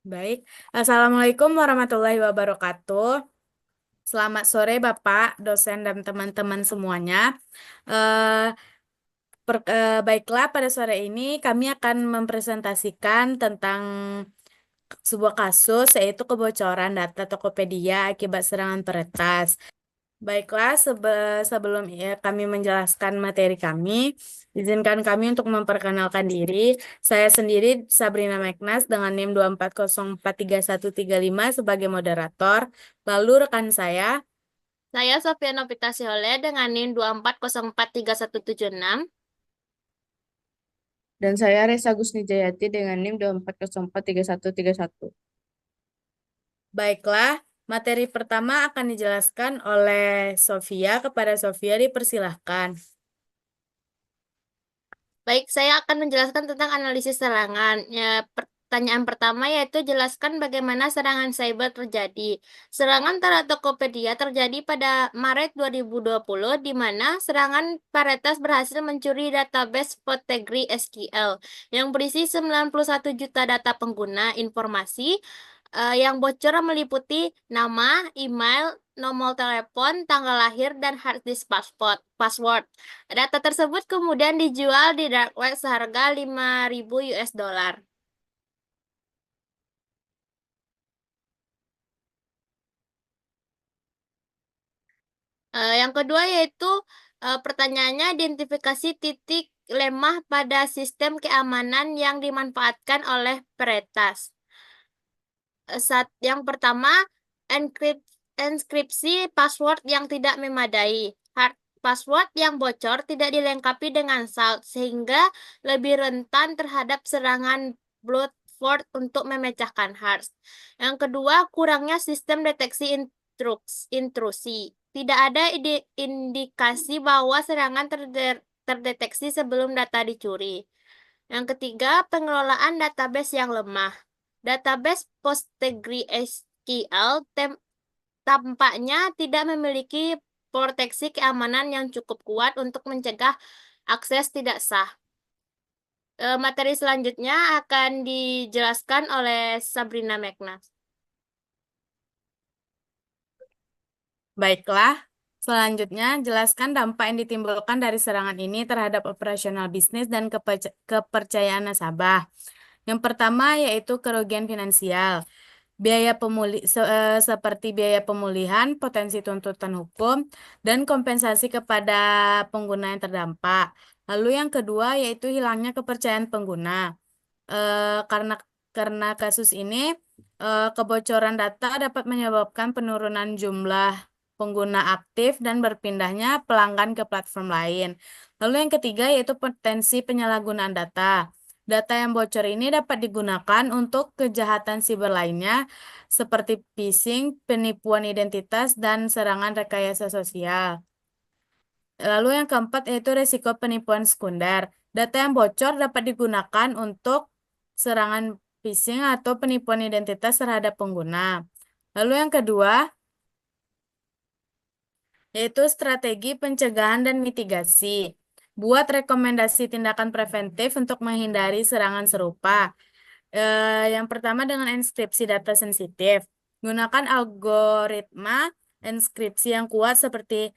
Baik, Assalamualaikum warahmatullahi wabarakatuh. Selamat sore Bapak, dosen dan teman-teman semuanya. Eh, Baiklah, pada sore ini kami akan mempresentasikan tentang sebuah kasus, yaitu kebocoran data Tokopedia akibat serangan peretas. Baiklah, sebelum kami menjelaskan materi kami, izinkan kami untuk memperkenalkan diri. Saya sendiri Sabrina Meknas dengan NIM 240433135 sebagai moderator. Lalu rekan Saya Sofia Novita Siole dengan NIM 240433176. Dan saya Resa Gusnijayati dengan NIM 240433131. Baiklah, materi pertama akan dijelaskan oleh Sofia. Kepada Sofia dipersilahkan. Baik, saya akan menjelaskan tentang analisis serangan. Pertanyaan pertama yaitu jelaskan bagaimana serangan cyber terjadi. Serangan terhadap Tokopedia terjadi pada Maret 2020 di mana serangan Paretas berhasil mencuri database Potegri SQL yang berisi 91 juta data pengguna informasi yang bocor meliputi nama, email, nomor telepon, tanggal lahir, dan hard disk password. Data tersebut kemudian dijual di dark web seharga 5.000 US dollar. Yang kedua yaitu pertanyaannya identifikasi titik lemah pada sistem keamanan yang dimanfaatkan oleh peretas. Yang pertama, enskripsi password yang tidak memadai. Hard password yang bocor tidak dilengkapi dengan salt, sehingga lebih rentan terhadap serangan brute force untuk memecahkan hash. Yang kedua, kurangnya sistem deteksi intrusi. Tidak ada indikasi bahwa serangan terdeteksi sebelum data dicuri. Yang ketiga, pengelolaan database yang lemah. Database PostgreSQL tampaknya tidak memiliki proteksi keamanan yang cukup kuat untuk mencegah akses tidak sah. Materi selanjutnya akan dijelaskan oleh Sabrina Meknas. Baiklah, selanjutnya jelaskan dampak yang ditimbulkan dari serangan ini terhadap operasional bisnis dan kepercayaan nasabah. Yang pertama yaitu kerugian finansial. Seperti biaya pemulihan, potensi tuntutan hukum, dan kompensasi kepada pengguna yang terdampak. Lalu yang kedua yaitu hilangnya kepercayaan pengguna. Karena kasus ini, kebocoran data dapat menyebabkan penurunan jumlah pengguna aktif dan berpindahnya pelanggan ke platform lain. Lalu yang ketiga yaitu potensi penyalahgunaan data. Data yang bocor ini dapat digunakan untuk kejahatan siber lainnya, seperti phishing, penipuan identitas, dan serangan rekayasa sosial. Lalu yang keempat yaitu resiko penipuan sekunder. Data yang bocor dapat digunakan untuk serangan phishing atau penipuan identitas terhadap pengguna. Lalu yang kedua yaitu strategi pencegahan dan mitigasi. Buat rekomendasi tindakan preventif untuk menghindari serangan serupa. Yang pertama dengan enskripsi data sensitif. Gunakan algoritma enskripsi yang kuat seperti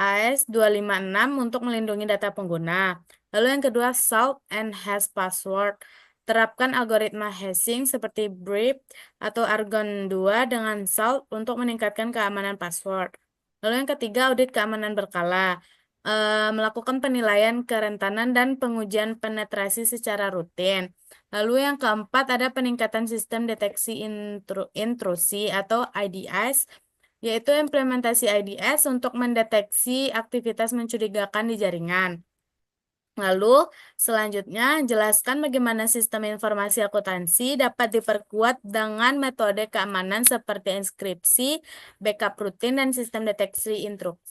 AES256 untuk melindungi data pengguna. Lalu yang kedua, salt and hash password. Terapkan algoritma hashing seperti BRIP atau Argon 2 dengan salt untuk meningkatkan keamanan password. Lalu yang ketiga, audit keamanan berkala. Melakukan penilaian kerentanan dan pengujian penetrasi secara rutin. Lalu yang keempat, ada peningkatan sistem deteksi intrusi atau IDS, yaitu implementasi IDS untuk mendeteksi aktivitas mencurigakan di jaringan. Lalu, selanjutnya, jelaskan bagaimana sistem informasi akuntansi dapat diperkuat dengan metode keamanan seperti enskripsi, backup rutin, dan sistem deteksi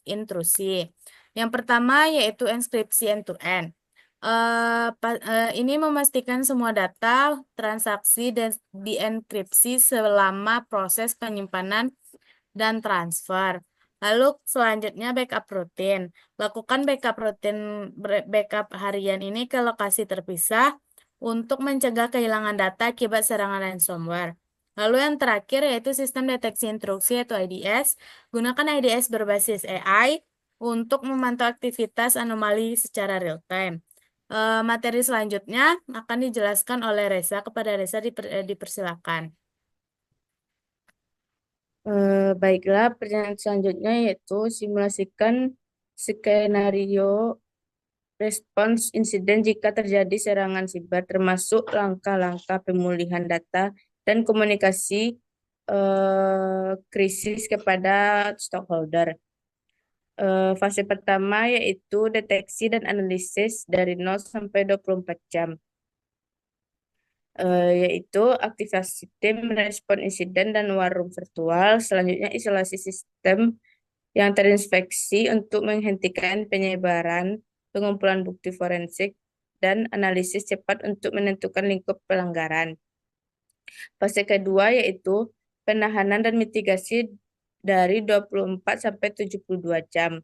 intrusi. Yang pertama yaitu enskripsi end-to-end. Ini memastikan semua data transaksi dan dienkripsi selama proses penyimpanan dan transfer. Lalu selanjutnya backup rutin. Lakukan backup harian ini ke lokasi terpisah untuk mencegah kehilangan data akibat serangan ransomware. Lalu yang terakhir yaitu sistem deteksi intrusi atau IDS. Gunakan IDS berbasis AI untuk memantau aktivitas anomali secara real time. Materi selanjutnya akan dijelaskan oleh Reza. Kepada Reza dipersilakan. Baiklah, pertanyaan selanjutnya yaitu simulasikan skenario respons insiden jika terjadi serangan siber, termasuk langkah-langkah pemulihan data dan komunikasi krisis kepada stakeholder. Fase pertama yaitu deteksi dan analisis dari 0 sampai 24 jam. Yaitu aktivasi tim respon insiden dan warung virtual. Selanjutnya isolasi sistem yang terinfeksi untuk menghentikan penyebaran, pengumpulan bukti forensik, dan analisis cepat untuk menentukan lingkup pelanggaran. Fase kedua yaitu penahanan dan mitigasi dari 24 sampai 72 jam.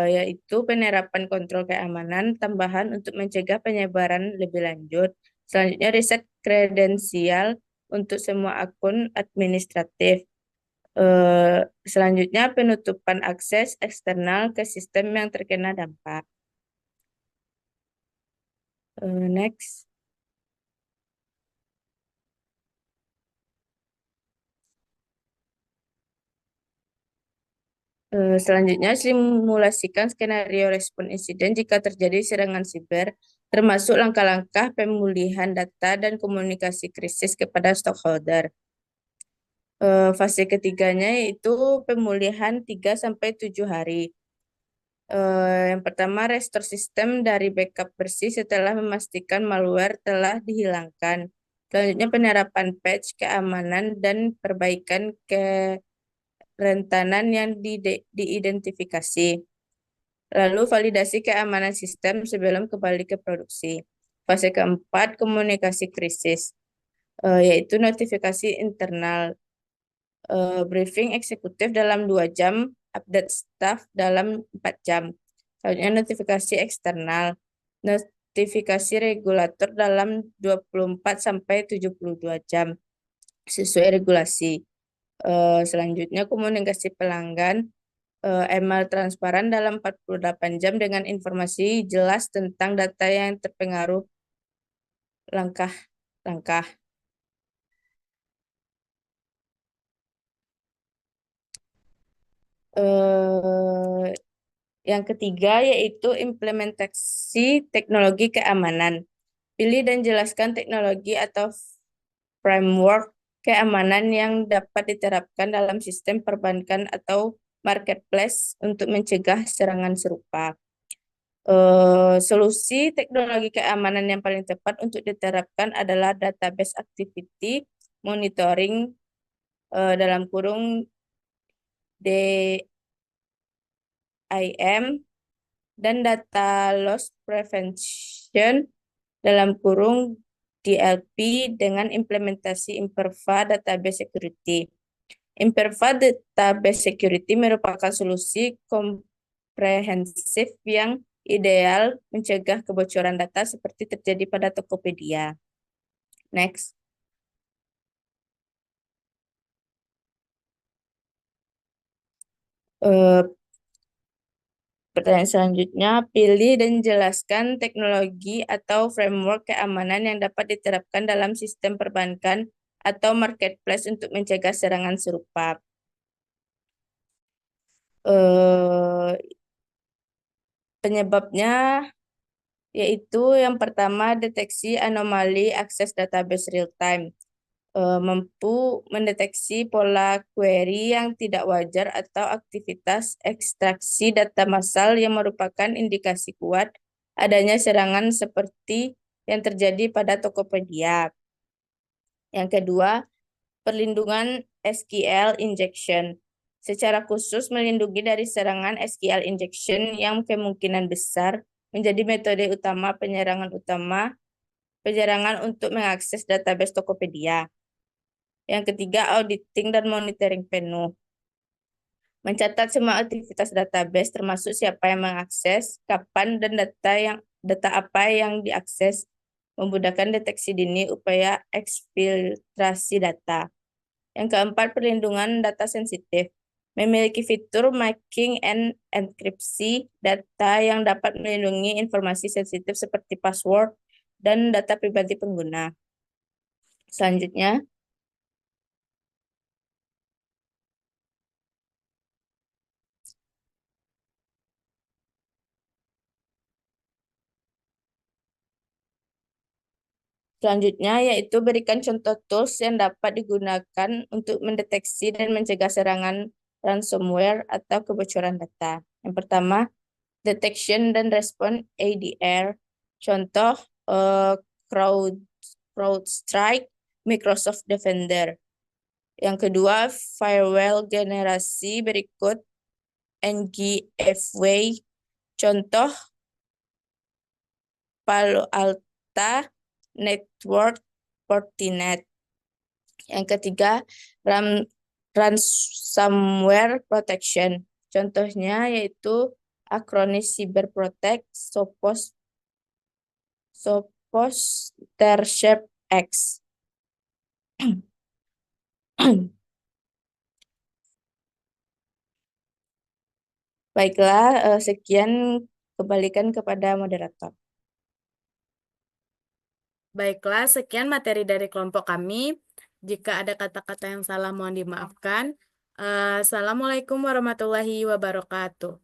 Yaitu penerapan kontrol keamanan tambahan untuk mencegah penyebaran lebih lanjut. Selanjutnya riset kredensial untuk semua akun administratif. Selanjutnya penutupan akses eksternal ke sistem yang terkena dampak. Next. Selanjutnya, simulasikan skenario respon insiden jika terjadi serangan siber, termasuk langkah-langkah pemulihan data dan komunikasi krisis kepada stakeholder. Fase ketiganya yaitu pemulihan 3-7 hari. Yang pertama, restore sistem dari backup bersih setelah memastikan malware telah dihilangkan. Selanjutnya, penerapan patch keamanan dan perbaikan kerentanan yang diidentifikasi. Lalu, validasi keamanan sistem sebelum kembali ke produksi. Fase keempat, komunikasi krisis, yaitu notifikasi internal, briefing eksekutif dalam 2 jam, update staff dalam 4 jam. Selanjutnya notifikasi eksternal, notifikasi regulator dalam 24-72 jam sesuai regulasi. Selanjutnya komunikasi pelanggan, email transparan dalam 48 jam dengan informasi jelas tentang data yang terpengaruh langkah-langkah. Yang ketiga yaitu implementasi teknologi keamanan. Pilih dan jelaskan teknologi atau framework keamanan yang dapat diterapkan dalam sistem perbankan atau marketplace untuk mencegah serangan serupa. Solusi teknologi keamanan yang paling tepat untuk diterapkan adalah database activity monitoring dalam kurung DIM dan data loss prevention dalam kurung DLP dengan implementasi Imperva Database Security. Imperva Database Security merupakan solusi komprehensif yang ideal mencegah kebocoran data seperti terjadi pada Tokopedia. Next. Pertanyaan selanjutnya, pilih dan jelaskan teknologi atau framework keamanan yang dapat diterapkan dalam sistem perbankan atau marketplace untuk mencegah serangan serupa. Penyebabnya yaitu yang pertama, deteksi anomali akses database real time. Mampu mendeteksi pola query yang tidak wajar atau aktivitas ekstraksi data massal yang merupakan indikasi kuat adanya serangan seperti yang terjadi pada Tokopedia. Yang kedua, perlindungan SQL injection. Secara khusus melindungi dari serangan SQL injection yang kemungkinan besar menjadi metode utama penyerangan untuk mengakses database Tokopedia. Yang ketiga, auditing dan monitoring penuh. Mencatat semua aktivitas database termasuk siapa yang mengakses, kapan, dan data apa yang diakses. memudahkan deteksi dini upaya eksfiltrasi data. Yang keempat, perlindungan data sensitif. Memiliki fitur marking and enkripsi data yang dapat melindungi informasi sensitif seperti password dan data pribadi pengguna. Selanjutnya, yaitu berikan contoh tools yang dapat digunakan untuk mendeteksi dan mencegah serangan ransomware atau kebocoran data. Yang pertama, detection dan response ADR. Contoh CrowdStrike, Microsoft Defender. Yang kedua, firewall generasi berikut NGFW. Contoh Palo Alto Network, Fortinet. Yang ketiga, ransomware protection. Contohnya yaitu Acronis CyberProtect, Sophos, Intercept X. Baiklah, sekian, kembalikan kepada moderator. Baiklah, sekian materi dari kelompok kami. Jika ada kata-kata yang salah, mohon dimaafkan. Assalamualaikum warahmatullahi wabarakatuh.